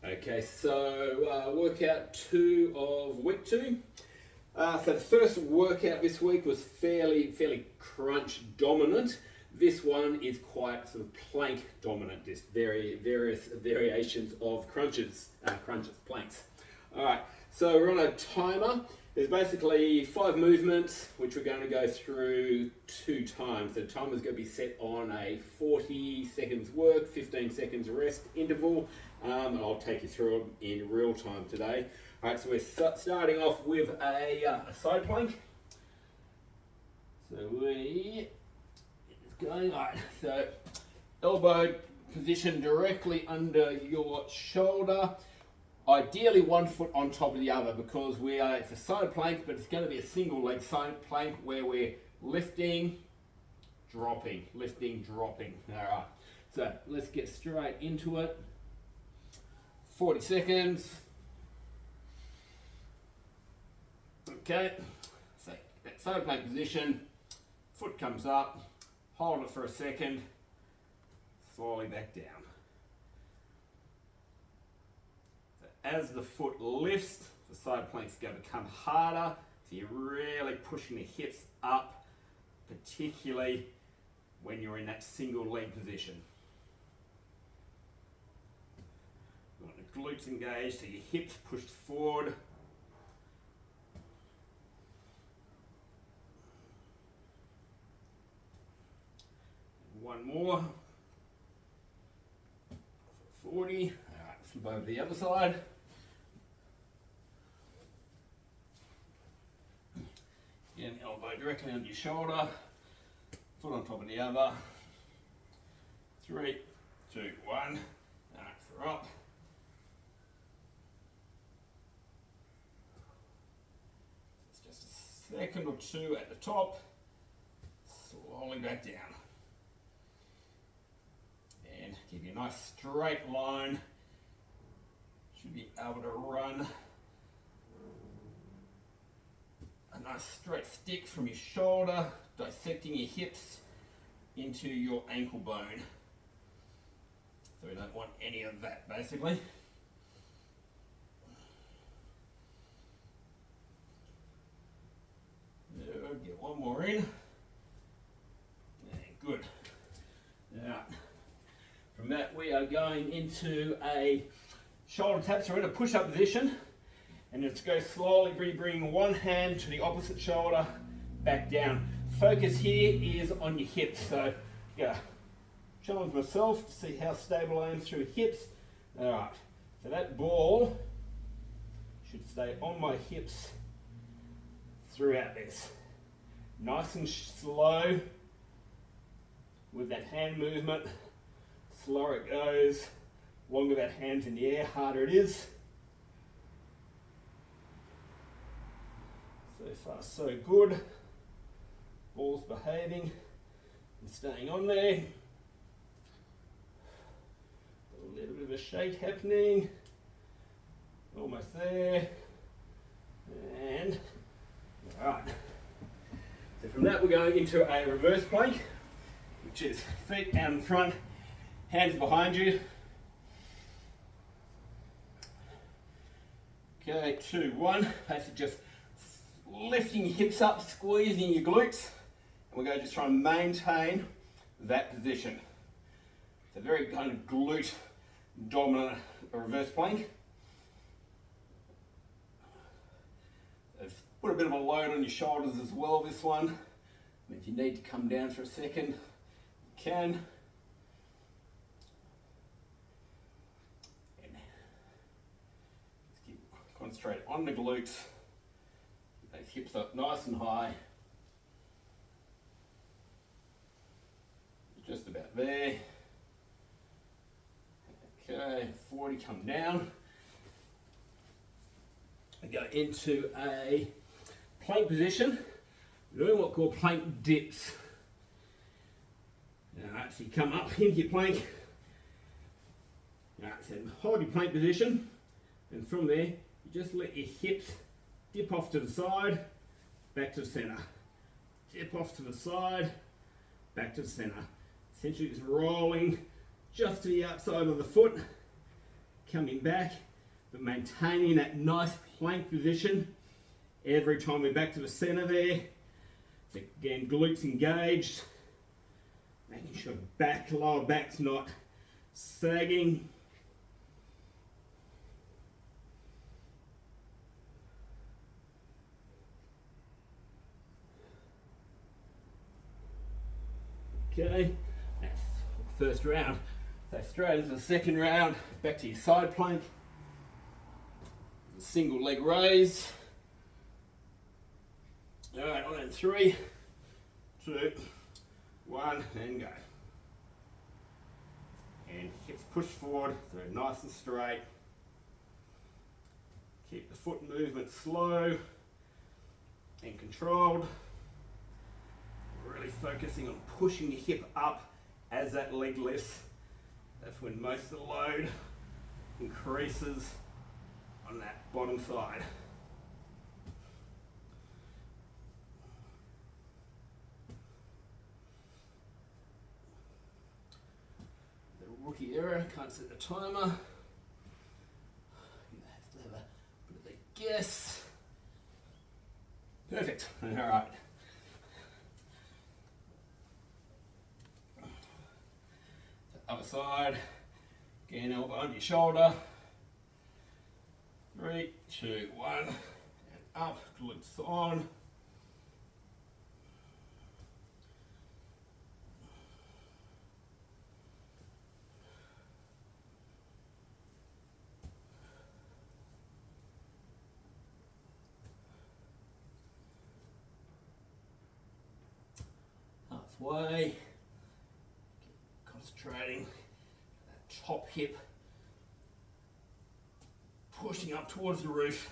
Okay, so workout 2 of week 2. So the first workout this week was fairly crunch dominant. This one is quite sort of plank dominant. Just various variations of crunches, planks. All right, so we're on a timer. There's basically 5 movements, which we're going to go through 2 times. The timer's going to be set on a 40 seconds work, 15 seconds rest interval, and I'll take you through them in real time today. All right, so we're starting off with a side plank. So it's going, all right, so elbow position directly under your shoulder. Ideally 1 foot on top of the other, because it's a side plank, but it's going to be a single leg side plank where we're lifting, dropping. All right, so let's get straight into it. 40 seconds. Okay, so that side plank position, foot comes up, hold it for a second, slowly back down. As the foot lifts, the side plank's going to become harder, so you're really pushing the hips up, particularly when you're in that single leg position. You want the glutes engaged, so your hips pushed forward. One more. 40. All right, flip over the other side. Again, elbow directly under your shoulder, foot on top of the other. 3, 2, 1. All right, for up. It's just a second or 2 at the top. Slowly back down. And give you a nice straight line. Should be able to run a nice straight stick from your shoulder, dissecting your hips into your ankle bone. So we don't want any of that, basically. Get one more in. Good. Now, from that we are going into a shoulder tap. So we're in a push-up position. And let's go slowly, bringing one hand to the opposite shoulder, back down. Focus here is on your hips. So, yeah, challenge myself to see how stable I am through hips. All right, so that ball should stay on my hips throughout this. Nice and slow with that hand movement. Slower it goes, longer that hand's in the air, harder it is. So far, so good. Ball's behaving and staying on there. A little bit of a shake happening. Almost there. And, all right. So from that, we're going into a reverse plank, which is feet out in front, hands behind you. Okay, 2, 1. Basically just lifting your hips up, squeezing your glutes, and we're going to just try and maintain that position. It's a very kind of glute dominant reverse plank. Put a bit of a load on your shoulders as well, this one. And if you need to come down for a second, you can. And just keep concentrate on the glutes. Those hips up nice and high. Just about there. Okay, 40, come down. We go into a plank position. We're doing what's called plank dips. Alright, so you come up into your plank. Alright, so hold your plank position, and from there, you just let your hips dip off to the side, back to the center. Dip off to the side, back to the center. Essentially just rolling just to the outside of the foot, coming back, but maintaining that nice plank position. Every time we're back to the center there, so again, glutes engaged, making sure back, lower back's not sagging. Okay, that's the first round. So straight into the second round, back to your side plank. Single leg raise. All right, on in 3, 2, 1, and go. And hips push forward, so nice and straight. Keep the foot movement slow and controlled. Really focusing on pushing your hip up as that leg lifts. That's when most of the load increases on that bottom side. The rookie error, can't set the timer. You have to have a bit of a guess. Perfect, all right. Other side, again, elbow under your shoulder. 3, 2, 1, and up, glutes on. Halfway. Concentrating that top hip pushing up towards the roof.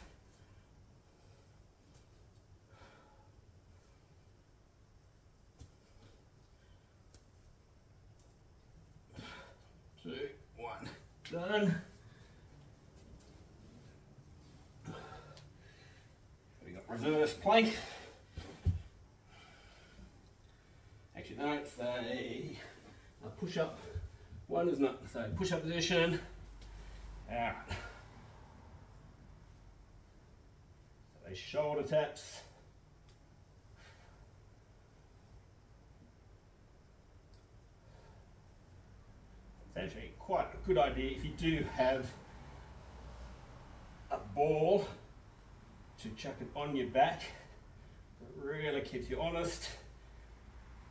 Two, one, done. We got reverse plank. Actually, no, it's a push up. One is not, so push up position. Alright. So those shoulder taps. It's actually quite a good idea if you do have a ball to chuck it on your back. It really keeps you honest.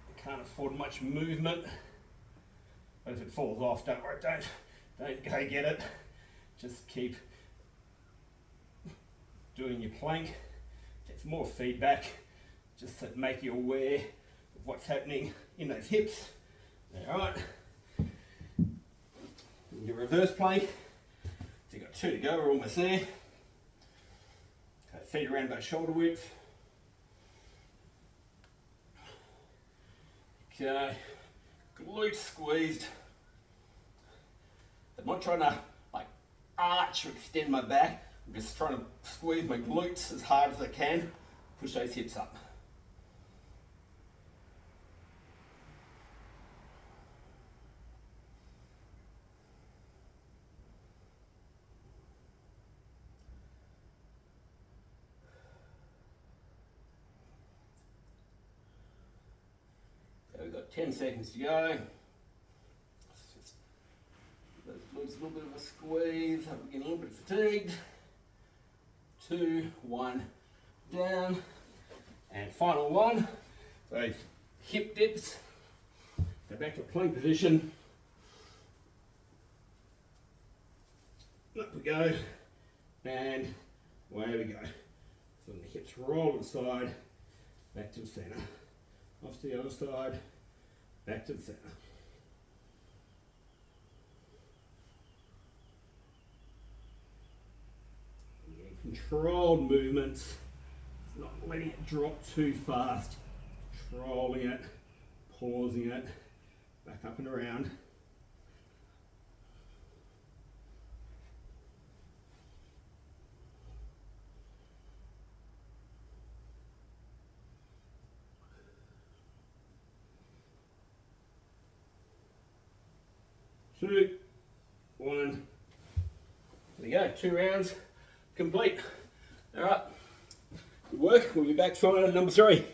You can't afford much movement. But if it falls off, don't worry, don't go get it. Just keep doing your plank. It's more feedback, just to make you aware of what's happening in those hips. All right. Your reverse plank. So you've got 2 to go, we're almost there. Okay, feet around about shoulder width. Okay. Glutes squeezed. I'm not trying to like arch or extend my back. I'm just trying to squeeze my glutes as hard as I can. Push those hips up. So we've got 10 seconds to go. Those glutes a little bit of a squeeze. I'm getting a little bit fatigued. 2, 1, down. And final one. So hip dips. Go back to plank position. Up we go. And away we go. So the hips roll to the side, back to the center. Off to the other side, back to the center. Controlled movements, not letting it drop too fast, controlling it, pausing it, back up and around. Two, one, There you go, 2 rounds complete. All right, good work. We'll be back for number 3.